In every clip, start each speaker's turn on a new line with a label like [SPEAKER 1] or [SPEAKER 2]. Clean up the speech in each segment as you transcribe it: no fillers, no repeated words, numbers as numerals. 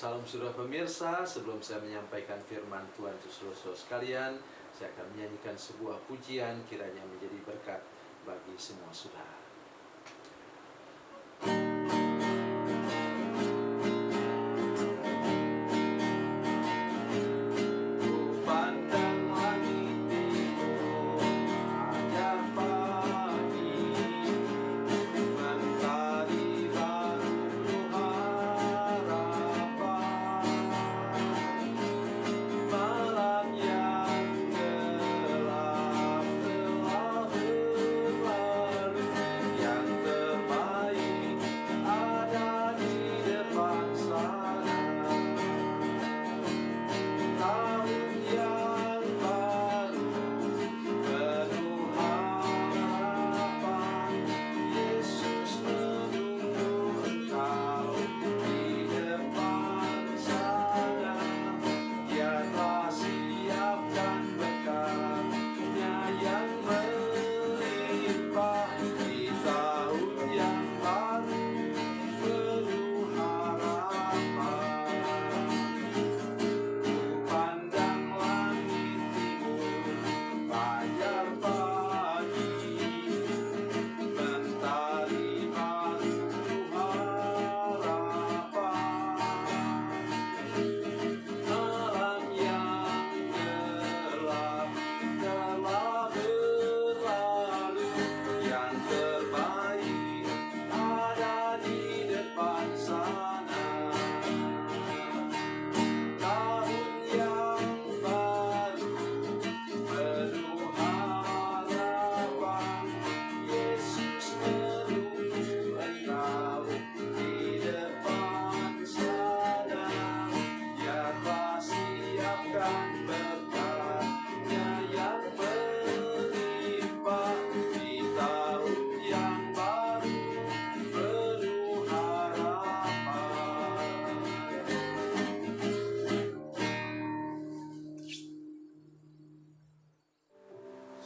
[SPEAKER 1] Salam saudara pemirsa, sebelum saya menyampaikan firman Tuhan untuk saudara sekalian, saya akan menyanyikan sebuah pujian kiranya menjadi berkat bagi semua saudara.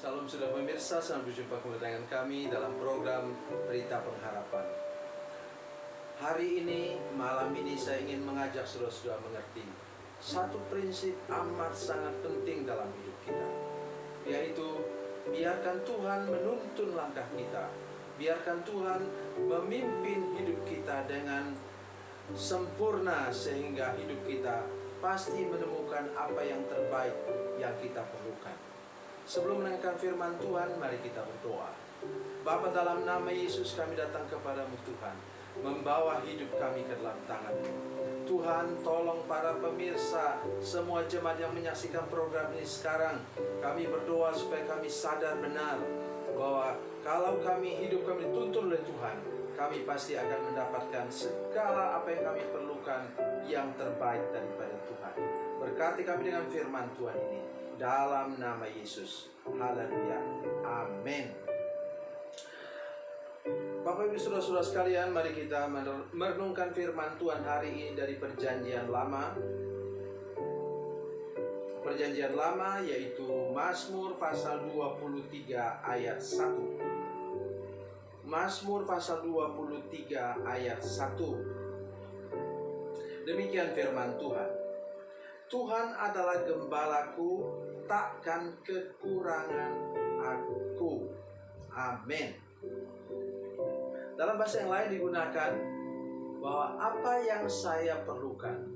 [SPEAKER 1] Salam saudara pemirsa, selamat berjumpa kembali dengan kami dalam program Berita Pengharapan. Hari ini, malam ini saya ingin mengajak saudara-saudara mengerti satu prinsip amat sangat penting dalam hidup kita, yaitu biarkan Tuhan menuntun langkah kita, biarkan Tuhan memimpin hidup kita dengan sempurna sehingga hidup kita pasti menemukan apa yang terbaik yang kita perlukan. Sebelum mendengarkan firman Tuhan, mari kita berdoa. Bapa, dalam nama Yesus kami datang kepadamu Tuhan, membawa hidup kami ke dalam tangan-Mu. Tuhan, tolong para pemirsa, semua jemaat yang menyaksikan program ini sekarang. Kami berdoa supaya kami sadar benar bahwa kalau hidup kami dituntun oleh Tuhan, kami pasti akan mendapatkan segala apa yang kami perlukan yang terbaik daripada Tuhan. Berkati kami dengan firman Tuhan ini, dalam nama Yesus. Haleluya. Amin. Bapak Ibu saudara-saudara sekalian, mari kita merenungkan firman Tuhan hari ini dari Perjanjian Lama. Perjanjian Lama yaitu Mazmur pasal 23 ayat 1. Mazmur pasal 23 ayat 1. Demikian firman Tuhan. Tuhan adalah gembalaku, takkan kekurangan aku. Amin. Dalam bahasa yang lain digunakan bahwa apa yang saya perlukan,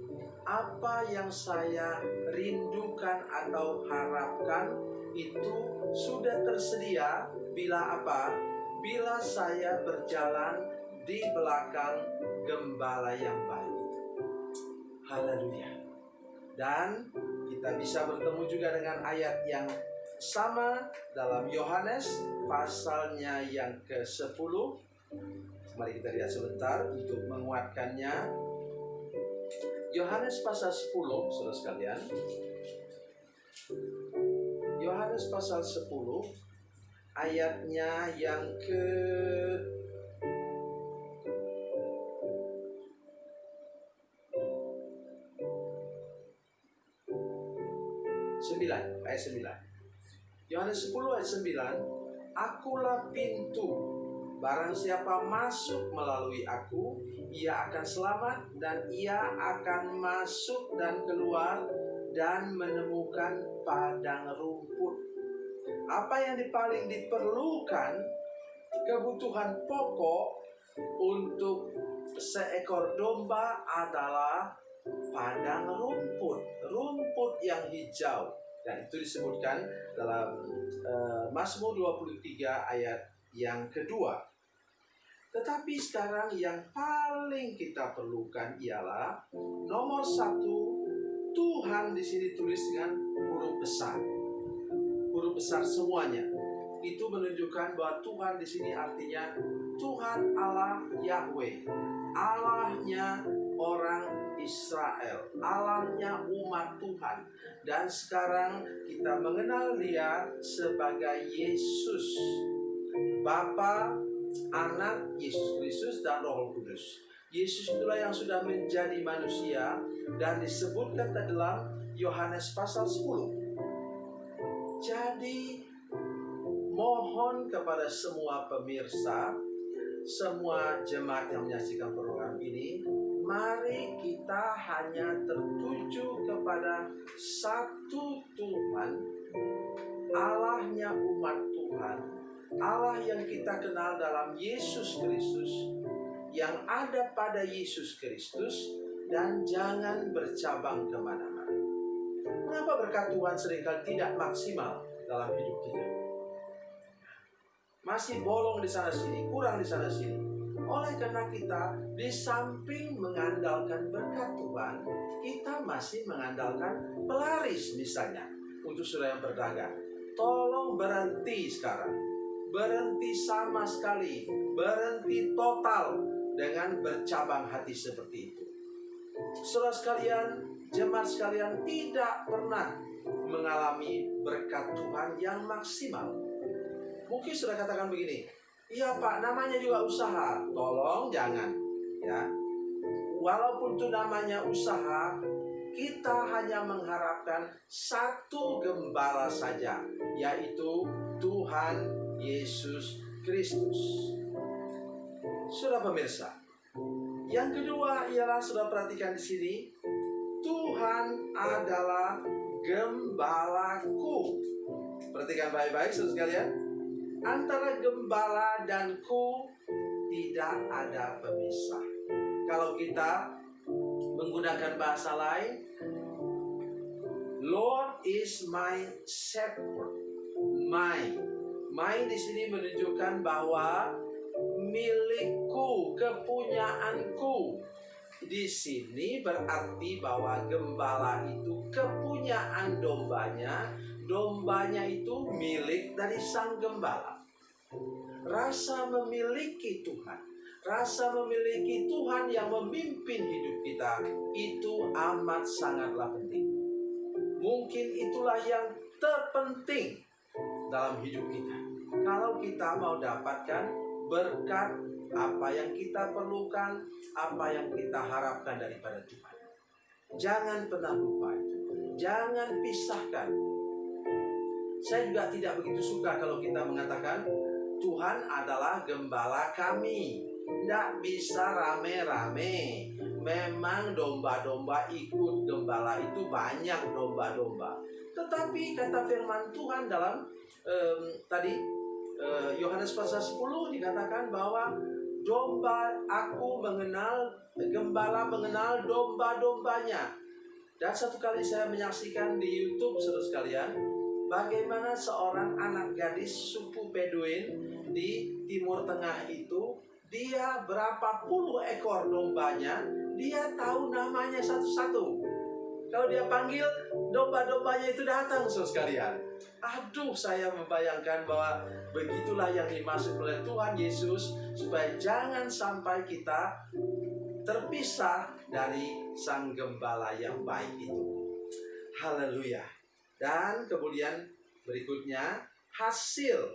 [SPEAKER 1] apa yang saya rindukan atau harapkan itu sudah tersedia bila apa? Bila saya berjalan di belakang gembala yang baik. Haleluya. Dan kita bisa bertemu juga dengan ayat yang sama dalam Yohanes pasalnya yang ke-10. Mari kita lihat sebentar untuk menguatkannya. Yohanes pasal 10, saudara sekalian. Yohanes pasal 10 ayatnya yang ke 9, ayat 9. Yohanes 10 ayat 9, akulah pintu. Barang siapa masuk melalui aku, ia akan selamat dan ia akan masuk dan keluar dan menemukan padang rumput. Apa yang paling diperlukan, kebutuhan pokok untuk seekor domba adalah padang rumput, rumput yang hijau. Dan itu disebutkan dalam Mazmur 23 ayat yang kedua. Tetapi sekarang yang paling kita perlukan ialah nomor satu, Tuhan di sini tulis dengan huruf besar semuanya. Itu menunjukkan bahwa Tuhan di sini artinya Tuhan Allah Yahweh, Allahnya orang Israel, Allahnya umat Tuhan. Dan sekarang kita mengenal Dia sebagai Yesus, Bapa, Anak, Yesus Kristus, dan Roh Kudus. Yesus itulah yang sudah menjadi manusia dan disebutkan dalam Yohanes pasal 10. Jadi mohon kepada semua pemirsa, semua jemaat yang menyaksikan program ini, mari kita hanya tertuju kepada satu Tuhan, Allahnya umat Tuhan, Allah yang kita kenal dalam Yesus Kristus, yang ada pada Yesus Kristus, dan jangan bercabang kemana-mana. Mengapa berkat Tuhan seringkali tidak maksimal dalam hidup kita? Masih bolong di sana sini, kurang di sana sini. Oleh karena kita di samping mengandalkan berkat Tuhan, kita masih mengandalkan pelaris misalnya. Untuk saudara yang berdagang, tolong berhenti sekarang. Berhenti sama sekali, berhenti total dengan bercabang hati seperti itu. Saudara sekalian, jemaat sekalian, tidak pernah mengalami berkat Tuhan yang maksimal. Mungkin sudah katakan begini, iya Pak, namanya juga usaha. Tolong jangan, ya. Walaupun itu namanya usaha, kita hanya mengharapkan satu gembala saja, yaitu Tuhan Yesus Kristus. Saudara pemirsa, yang kedua ialah saudara perhatikan di sini, Tuhan adalah gembalaku. Perhatikan baik-baik saudara sekalian. Antara gembala dan ku tidak ada pemisah. Kalau kita menggunakan bahasa lain, Lord is my shepherd. My di sini menunjukkan bahwa milikku, kepunyaanku. Di sini berarti bahwa gembala itu kepunyaan dombanya. Dombanya itu milik dari sang gembala. Rasa memiliki Tuhan, rasa memiliki Tuhan yang memimpin hidup kita, itu amat sangatlah penting. Mungkin itulah yang terpenting dalam hidup kita. Kalau kita mau dapatkan berkat apa yang kita perlukan, apa yang kita harapkan daripada Tuhan. Jangan pernah lupa itu. Jangan pisahkan. Saya juga tidak begitu suka kalau kita mengatakan Tuhan adalah gembala kami. Tidak bisa rame-rame. Memang domba-domba ikut gembala itu banyak domba-domba. Tetapi kata firman Tuhan dalam Yohanes pasal 10 dikatakan bahwa gembala mengenal domba-dombanya. Dan satu kali saya menyaksikan di YouTube, saudara sekalian, bagaimana seorang anak gadis suku Beduin di Timur Tengah itu, dia berapa puluh ekor dombanya, dia tahu namanya satu-satu. Kalau dia panggil, domba-dombanya itu datang, saudara sekalian. Aduh, saya membayangkan bahwa begitulah yang dimaksud oleh Tuhan Yesus, supaya jangan sampai kita terpisah dari sang gembala yang baik itu. Haleluya. Dan kemudian berikutnya, hasil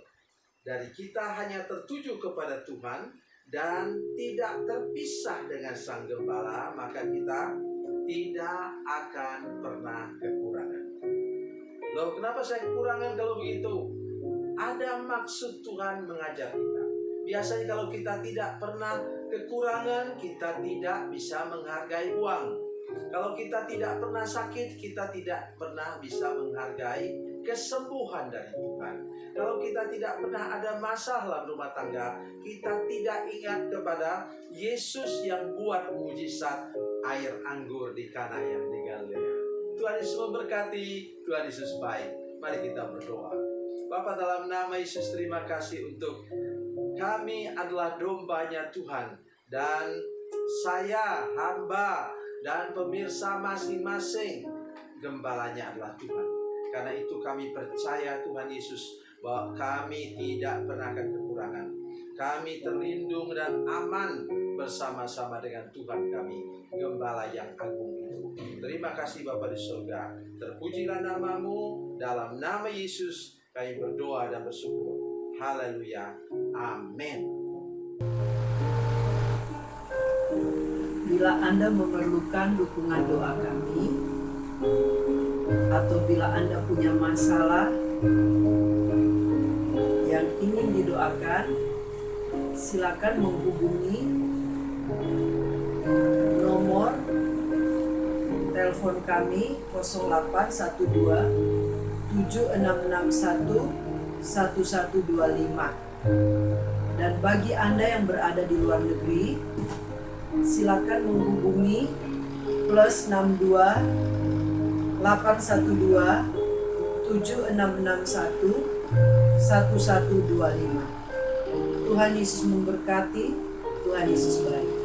[SPEAKER 1] dari kita hanya tertuju kepada Tuhan dan tidak terpisah dengan sang gembala, maka kita tidak akan pernah kekurangan. Loh, kenapa saya kekurangan kalau begitu? Ada maksud Tuhan mengajar kita. Biasanya kalau kita tidak pernah kekurangan, kita tidak bisa menghargai uang. Kalau kita tidak pernah sakit, kita tidak pernah bisa menghargai kesembuhan dari Tuhan. Kalau kita tidak pernah ada masalah rumah tangga, kita tidak ingat kepada Yesus yang buat mujizat air anggur di Kana yang di Galilea. Tuhan Yesus memberkati, Tuhan Yesus baik. Mari kita berdoa. Bapa, dalam nama Yesus, terima kasih untuk kami adalah domba-Nya Tuhan, dan saya hamba dan pemirsa masing-masing gembalanya adalah Tuhan. Karena itu kami percaya Tuhan Yesus bahwa kami tidak pernah akan kekurangan. Kami terlindung dan aman bersama-sama dengan Tuhan kami, Gembala yang agung itu. Terima kasih Bapa di surga. Terpujilah nama-Mu. Dalam nama Yesus kami berdoa dan bersyukur. Haleluya. Amin.
[SPEAKER 2] Bila Anda memerlukan dukungan doa kami, atau bila Anda punya masalah yang ingin didoakan, silakan menghubungi nomor telepon kami 0812 7661 1125. Dan bagi Anda yang berada di luar negeri, silakan menghubungi +62 812 7661 1125. Tuhan Yesus memberkati, Tuhan Yesus baik.